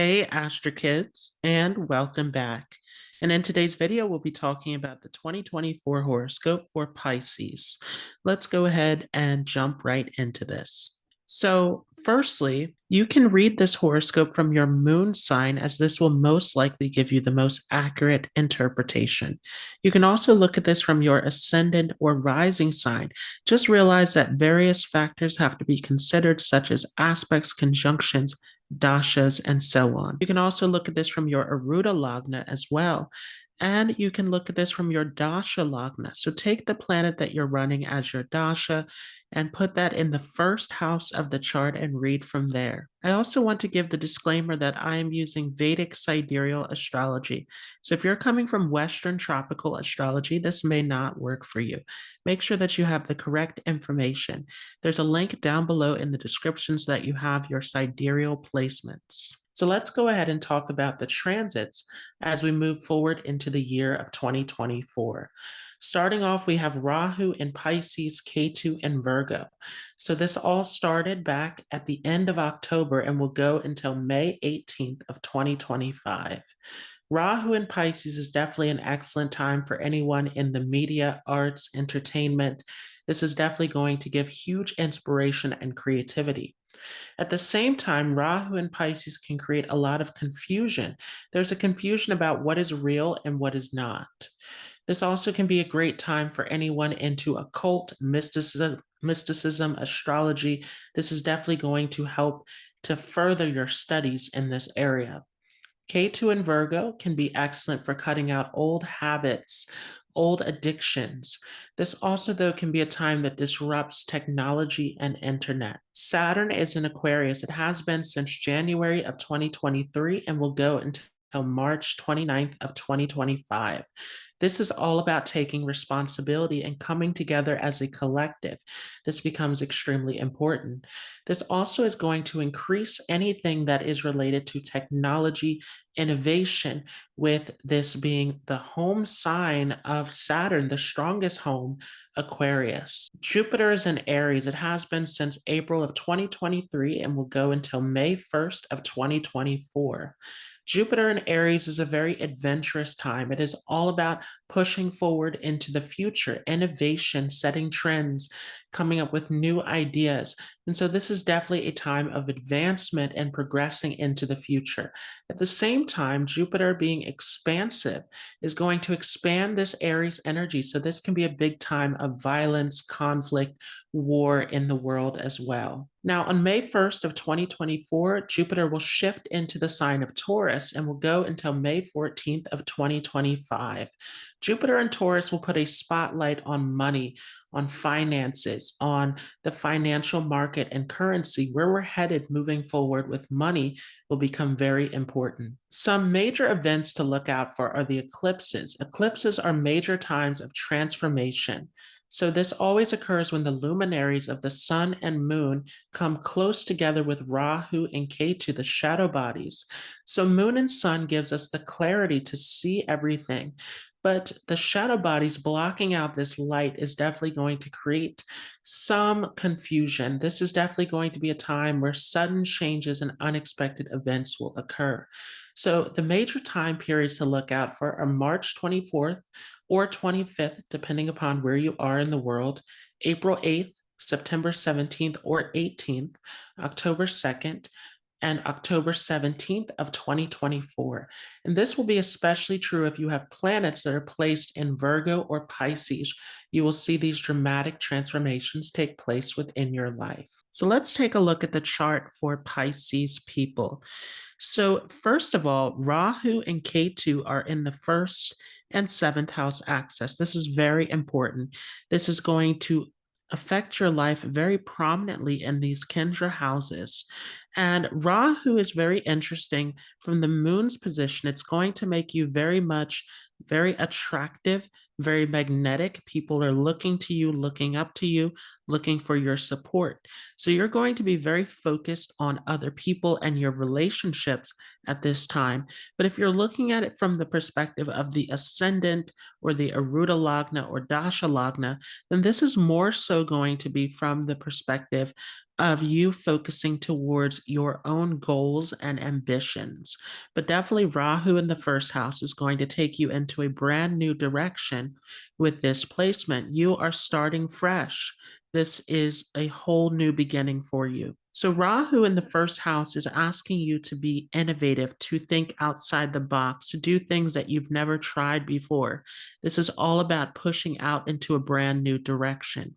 Hey, Astro Kids, and welcome back. And in today's video, we'll be talking about the 2024 horoscope for Pisces. Let's go ahead and jump right into this. So, firstly, you can read this horoscope from your moon sign, as this will most likely give you the most accurate interpretation. You can also look at this from your ascendant or rising sign. Just realize that various factors have to be considered, such as aspects, conjunctions, dashas, and so on. You can also look at this from your Arudha Lagna as well. And you can look at this from your Dasha Lagna. So take the planet that you're running as your Dasha and put that in the first house of the chart and read from there. I also want to give the disclaimer that I am using Vedic Sidereal Astrology. So if you're coming from Western tropical astrology, this may not work for you. Make sure that you have the correct information. There's a link down below in the description so that you have your sidereal placements. So let's go ahead and talk about the transits as we move forward into the year of 2024. Starting off, we have Rahu in Pisces, Ketu in Virgo. So this all started back at the end of October and will go until May 18th of 2025. Rahu in Pisces is definitely an excellent time for anyone in the media, arts, entertainment. This is definitely going to give huge inspiration and creativity. At the same time, Rahu and Pisces can create a lot of confusion. There's a confusion about what is real and what is not. This also can be a great time for anyone into occult, mysticism, astrology. This is definitely going to help to further your studies in this area. K2 and Virgo can be excellent for cutting out old habits, old addictions. This also, though, can be a time that disrupts technology and internet. Saturn is in Aquarius. It has been since January of 2023 and will go until March 29th of 2025. This is all about taking responsibility and coming together as a collective. This becomes extremely important. This also is going to increase anything that is related to technology, innovation, with this being the home sign of Saturn, the strongest home, Aquarius. Jupiter is in Aries. It has been since April of 2023 and will go until May 1st of 2024. Jupiter in Aries is a very adventurous time. It is all about pushing forward into the future, innovation, setting trends, coming up with new ideas. And so this is definitely a time of advancement and progressing into the future. At the same time, Jupiter being expansive is going to expand this Aries energy. So this can be a big time of violence, conflict, war in the world as well. Now, on May 1st of 2024, Jupiter will shift into the sign of Taurus and will go until May 14th of 2025. Jupiter and Taurus will put a spotlight on money, on finances, on the financial market and currency. Where we're headed moving forward with money will become very important. Some major events to look out for are the eclipses. Eclipses are major times of transformation. So this always occurs when the luminaries of the sun and moon come close together with Rahu and Ketu, the shadow bodies. So moon and sun gives us the clarity to see everything. But the shadow bodies blocking out this light is definitely going to create some confusion. This is definitely going to be a time where sudden changes and unexpected events will occur. So the major time periods to look out for are March 24th or 25th, depending upon where you are in the world, April 8th, September 17th or 18th, October 2nd, and October 17th of 2024. And this will be especially true if you have planets that are placed in Virgo or Pisces. You will see these dramatic transformations take place within your life. So let's take a look at the chart for Pisces people. So first of all, Rahu and Ketu are in the first and seventh house axis. This is very important. This is going to affect your life very prominently in these Kendra houses. And Rahu is very interesting from the moon's position. It's going to make you very attractive, very magnetic. People are looking to you, looking up to you, looking for your support. So you're going to be very focused on other people and your relationships at this time. But if you're looking at it from the perspective of the ascendant or the Arudha Lagna or Dasha Lagna, then this is more so going to be from the perspective of you focusing towards your own goals and ambitions. But definitely, Rahu in the first house is going to take you into a brand new direction with this placement. You are starting fresh. This is a whole new beginning for you. So, Rahu in the first house is asking you to be innovative, to think outside the box, to do things that you've never tried before. This is all about pushing out into a brand new direction.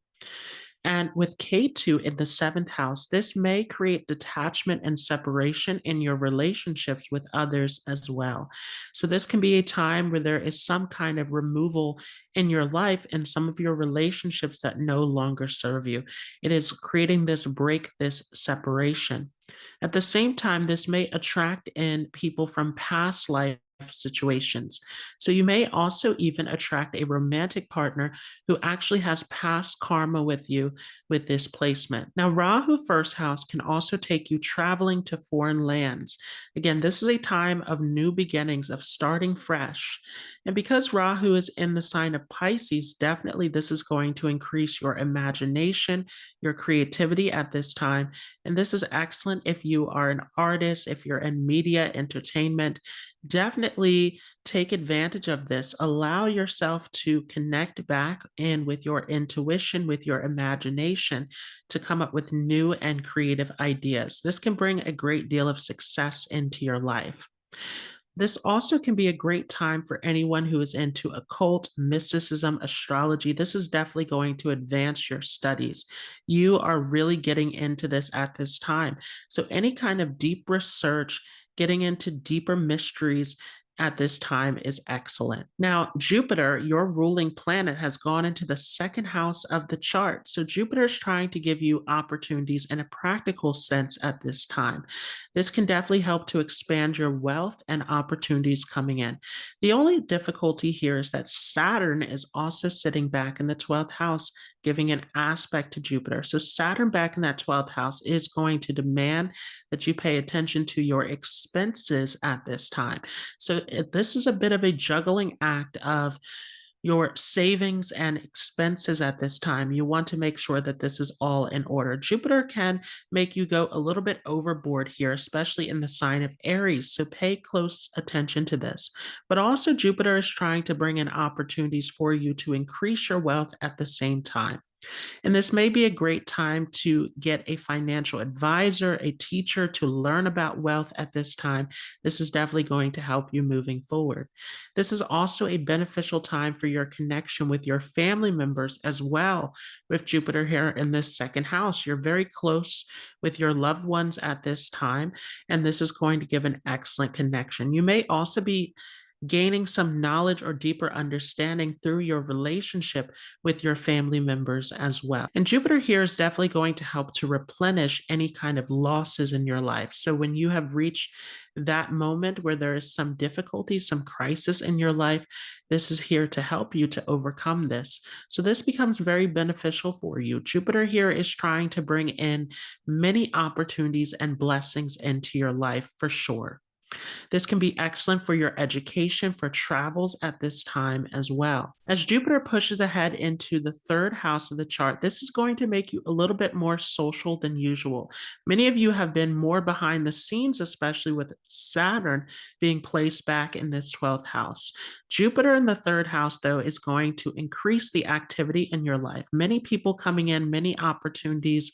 And with K2 in the seventh house, this may create detachment and separation in your relationships with others as well. So, this can be a time where there is some kind of removal in your life and some of your relationships that no longer serve you. It is creating this break, this separation. At the same time, this may attract in people from past life situations. So you may also even attract a romantic partner who actually has past karma with you with this placement. Now, Rahu first house can also take you traveling to foreign lands. Again, this is a time of new beginnings, of starting fresh. And because Rahu is in the sign of Pisces, definitely this is going to increase your imagination, your creativity at this time. And this is excellent if you are an artist, if you're in media, entertainment. Definitely take advantage of this. Allow yourself to connect back in with your intuition, with your imagination, to come up with new and creative ideas. This can bring a great deal of success into your life. This also can be a great time for anyone who is into occult, mysticism, astrology. This is definitely going to advance your studies. You are really getting into this at this time. So, any kind of deep research, getting into deeper mysteries at this time is excellent. Now, Jupiter, your ruling planet, has gone into the second house of the chart. So, Jupiter is trying to give you opportunities in a practical sense at this time. This can definitely help to expand your wealth and opportunities coming in. The only difficulty here is that Saturn is also sitting back in the 12th house, giving an aspect to Jupiter. So, Saturn back in that 12th house is going to demand that you pay attention to your expenses at this time. So, this is a bit of a juggling act of your savings and expenses at this time. You want to make sure that this is all in order. Jupiter can make you go a little bit overboard here, especially in the sign of Aries. So pay close attention to this. But also, Jupiter is trying to bring in opportunities for you to increase your wealth at the same time. And this may be a great time to get a financial advisor, a teacher to learn about wealth at this time. This is definitely going to help you moving forward. This is also a beneficial time for your connection with your family members as well. With Jupiter here in this second house, you're very close with your loved ones at this time, and this is going to give an excellent connection. You may also be gaining some knowledge or deeper understanding through your relationship with your family members as well. And Jupiter here is definitely going to help to replenish any kind of losses in your life. So when you have reached that moment where there is some difficulty, some crisis in your life, this is here to help you to overcome this. So this becomes very beneficial for you. Jupiter here is trying to bring in many opportunities and blessings into your life for sure. This can be excellent for your education, for travels at this time as well. As Jupiter pushes ahead into the third house of the chart, this is going to make you a little bit more social than usual. Many of you have been more behind the scenes, especially with Saturn being placed back in this 12th house. Jupiter in the third house, though, is going to increase the activity in your life. Many people coming in, many opportunities,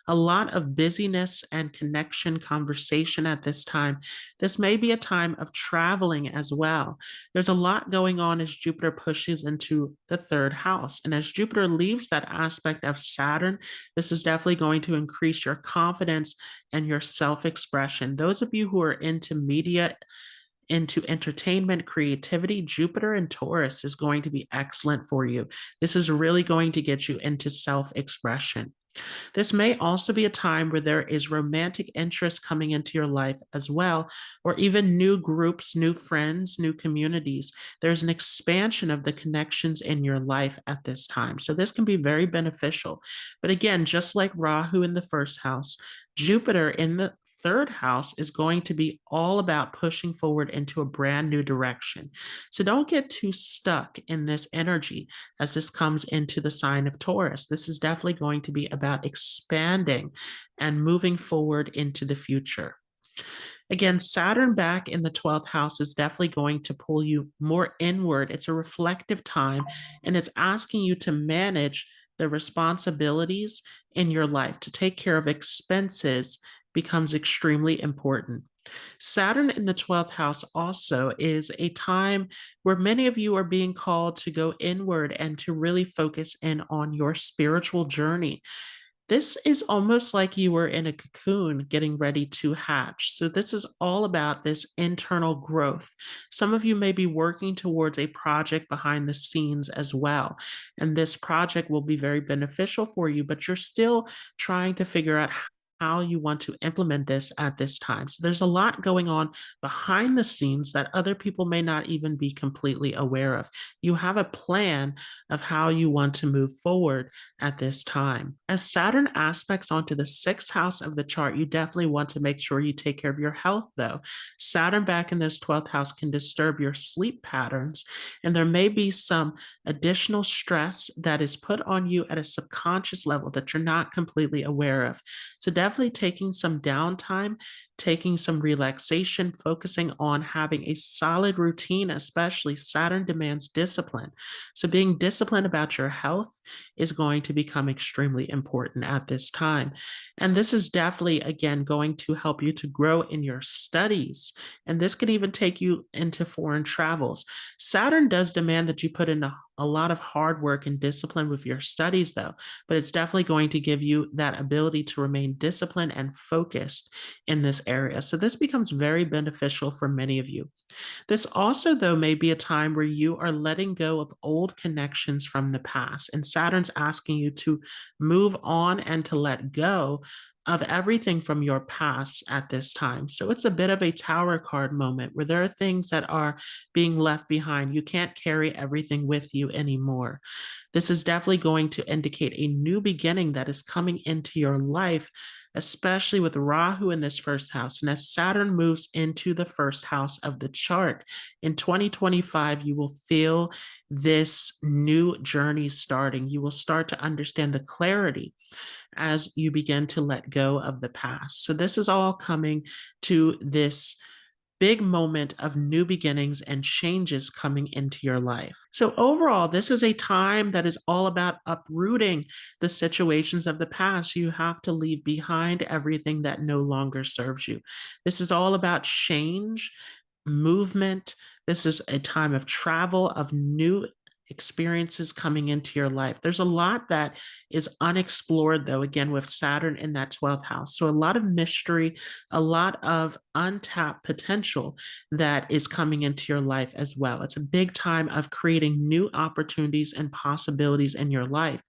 a lot of busyness and connection, conversation at this time. This may be a time of traveling as well. There's a lot going on as Jupiter pushes into the third house. And as Jupiter leaves that aspect of Saturn, this is definitely going to increase your confidence and your self-expression. Those of you who are into media, into entertainment, creativity, Jupiter and Taurus is going to be excellent for you. This is really going to get you into self expression. This may also be a time where there is romantic interest coming into your life as well, or even new groups, new friends, new communities. There's an expansion of the connections in your life at this time. So this can be very beneficial. But again, just like Rahu in the first house, Jupiter in the third house is going to be all about pushing forward into a brand new direction. So don't get too stuck in this energy as this comes into the sign of Taurus. This is definitely going to be about expanding and moving forward into the future. Again, Saturn back in the 12th house is definitely going to pull you more inward. It's a reflective time, and it's asking you to manage the responsibilities in your life. To take care of expenses becomes extremely important. Saturn in the 12th house also is a time where many of you are being called to go inward and to really focus in on your spiritual journey. This is almost like you were in a cocoon getting ready to hatch. So, this is all about this internal growth. Some of you may be working towards a project behind the scenes as well. And this project will be very beneficial for you, but you're still trying to figure out how you want to implement this at this time. So, there's a lot going on behind the scenes that other people may not even be completely aware of. You have a plan of how you want to move forward at this time. As Saturn aspects onto the sixth house of the chart, you definitely want to make sure you take care of your health, though. Saturn back in this 12th house can disturb your sleep patterns, and there may be some additional stress that is put on you at a subconscious level that you're not completely aware of. So, definitely taking some downtime, taking some relaxation, focusing on having a solid routine, especially Saturn demands discipline. So, being disciplined about your health is going to become extremely important at this time. And this is definitely, again, going to help you to grow in your studies. And this could even take you into foreign travels. Saturn does demand that you put in a lot of hard work and discipline with your studies, though, but it's definitely going to give you that ability to remain disciplined and focused in this area. So, this becomes very beneficial for many of you. This also, though, may be a time where you are letting go of old connections from the past, and Saturn's asking you to move on and to let go of everything from your past at this time. So it's a bit of a tower card moment where there are things that are being left behind. You can't carry everything with you anymore. This is definitely going to indicate a new beginning that is coming into your life, especially with Rahu in this first house. And as Saturn moves into the first house of the chart in 2025, you will feel this new journey starting. You will start to understand the clarity as you begin to let go of the past. So, this is all coming to this big moment of new beginnings and changes coming into your life. So, overall, this is a time that is all about uprooting the situations of the past. You have to leave behind everything that no longer serves you. This is all about change, movement. This is a time of travel, of new experiences coming into your life. There's a lot that is unexplored, though, again, with Saturn in that 12th house. So, a lot of mystery, a lot of untapped potential that is coming into your life as well. It's a big time of creating new opportunities and possibilities in your life.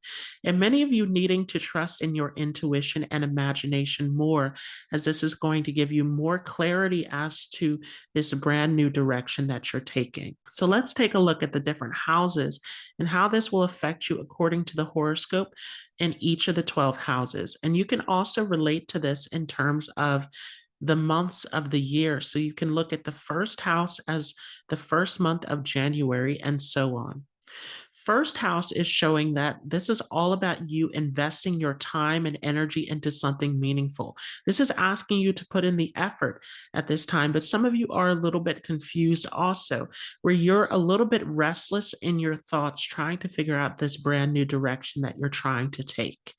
And many of you needing to trust in your intuition and imagination more, as this is going to give you more clarity as to this brand new direction that you're taking. So, let's take a look at the different houses and how this will affect you according to the horoscope in each of the 12 houses. And you can also relate to this in terms of the months of the year. So you can look at the first house as the first month of January and so on. First house is showing that this is all about you investing your time and energy into something meaningful. This is asking you to put in the effort at this time, but some of you are a little bit confused also, where you're a little bit restless in your thoughts, trying to figure out this brand new direction that you're trying to take.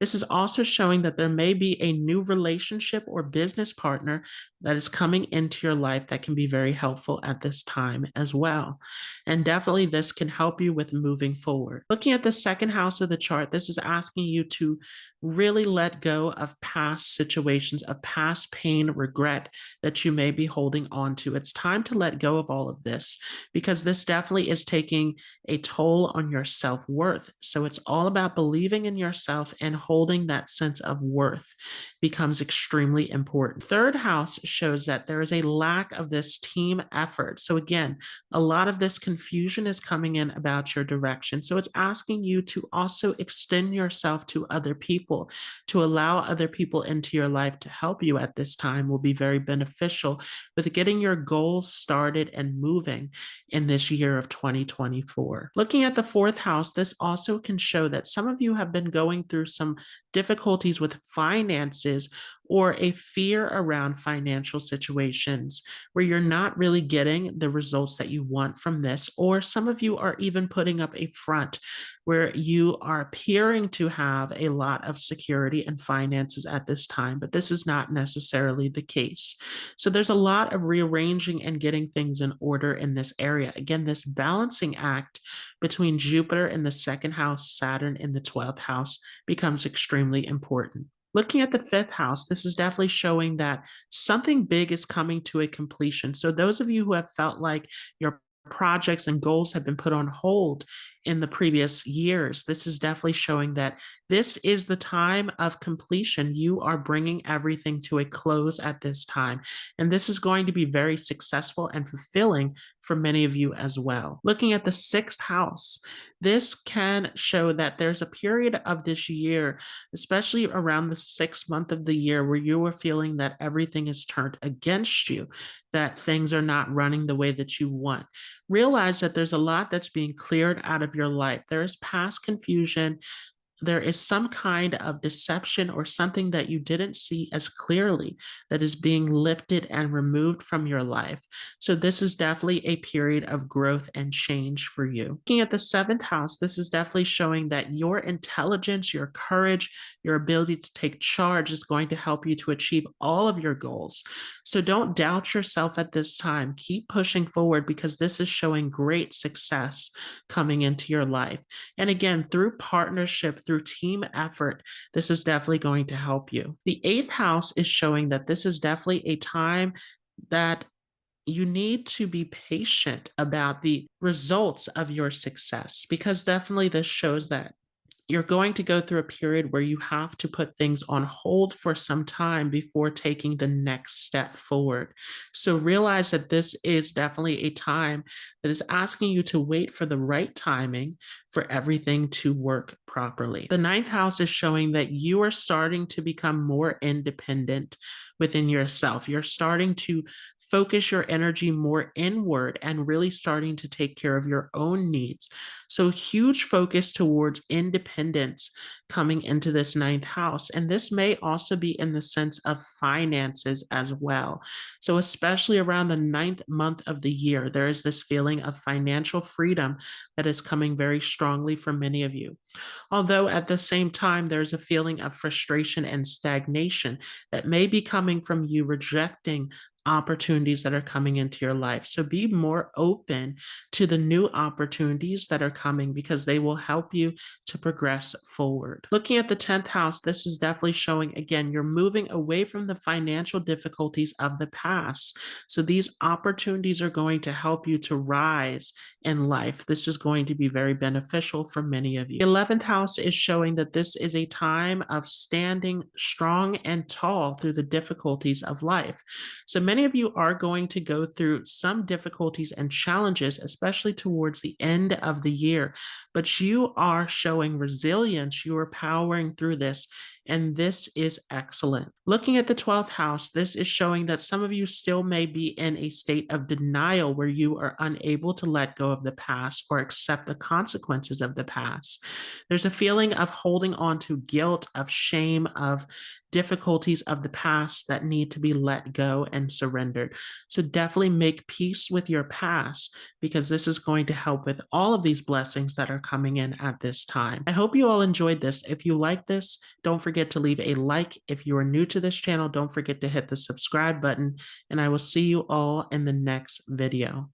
This is also showing that there may be a new relationship or business partner that is coming into your life that can be very helpful at this time as well. And definitely this can help you with moving forward. Looking at the second house of the chart, this is asking you to really let go of past situations, of past pain, regret that you may be holding on to. It's time to let go of all of this because this definitely is taking a toll on your self-worth. So it's all about believing in yourself, and holding that sense of worth becomes extremely important. Third house shows that there is a lack of this team effort. So again, a lot of this confusion is coming in about your direction. So it's asking you to also extend yourself to other people, to allow other people into your life to help you at this time will be very beneficial with getting your goals started and moving in this year of 2024. Looking at the fourth house, this also can show that some of you have been going through some difficulties with finances or a fear around financial situations where you're not really getting the results that you want from this, or some of you are even putting up a front where you are appearing to have a lot of security and finances at this time, but this is not necessarily the case. So there's a lot of rearranging and getting things in order in this area. Again, this balancing act between Jupiter in the second house, Saturn in the 12th house becomes extremely important. Looking at the fifth house, this is definitely showing that something big is coming to a completion. So those of you who have felt like your projects and goals have been put on hold in the previous years, this is definitely showing that this is the time of completion. You are bringing everything to a close at this time, and this is going to be very successful and fulfilling for many of you as well. Looking at the sixth house, this can show that there's a period of this year, especially around the 6th month of the year, where you are feeling that everything is turned against you, that things are not running the way that you want. Realize that there's a lot that's being cleared out of your life. There is past confusion. There is some kind of deception or something that you didn't see as clearly that is being lifted and removed from your life. So this is definitely a period of growth and change for you. Looking at the 7th house, this is definitely showing that your intelligence, your courage, your ability to take charge is going to help you to achieve all of your goals. So don't doubt yourself at this time. Keep pushing forward because this is showing great success coming into your life. And again, through partnership, through team effort, this is definitely going to help you. The 8th house is showing that this is definitely a time that you need to be patient about the results of your success, because definitely this shows that you're going to go through a period where you have to put things on hold for some time before taking the next step forward. So realize that this is definitely a time that is asking you to wait for the right timing for everything to work properly. The 9th house is showing that you are starting to become more independent within yourself. You're starting to focus your energy more inward and really starting to take care of your own needs. So huge focus towards independence coming into this 9th house. And this may also be in the sense of finances as well. So especially around the 9th month of the year, there is this feeling of financial freedom that is coming very strongly for many of you. Although at the same time, there's a feeling of frustration and stagnation that may be coming from you rejecting opportunities that are coming into your life. So be more open to the new opportunities that are coming because they will help you to progress forward. Looking at the 10th house, this is definitely showing, again, you're moving away from the financial difficulties of the past. So these opportunities are going to help you to rise in life. This is going to be very beneficial for many of you. The 11th house is showing that this is a time of standing strong and tall through the difficulties of life. So many of you are going to go through some difficulties and challenges, especially towards the end of the year, but you are showing resilience. You are powering through this, and this is excellent. Looking at the 12th house, this is showing that some of you still may be in a state of denial where you are unable to let go of the past or accept the consequences of the past. There's a feeling of holding on to guilt, of shame, of difficulties of the past that need to be let go and surrendered. So definitely make peace with your past because this is going to help with all of these blessings that are coming in at this time. I hope you all enjoyed this. If you like this, don't forget to leave a like. If you are new to this channel, don't forget to hit the subscribe button, and I will see you all in the next video.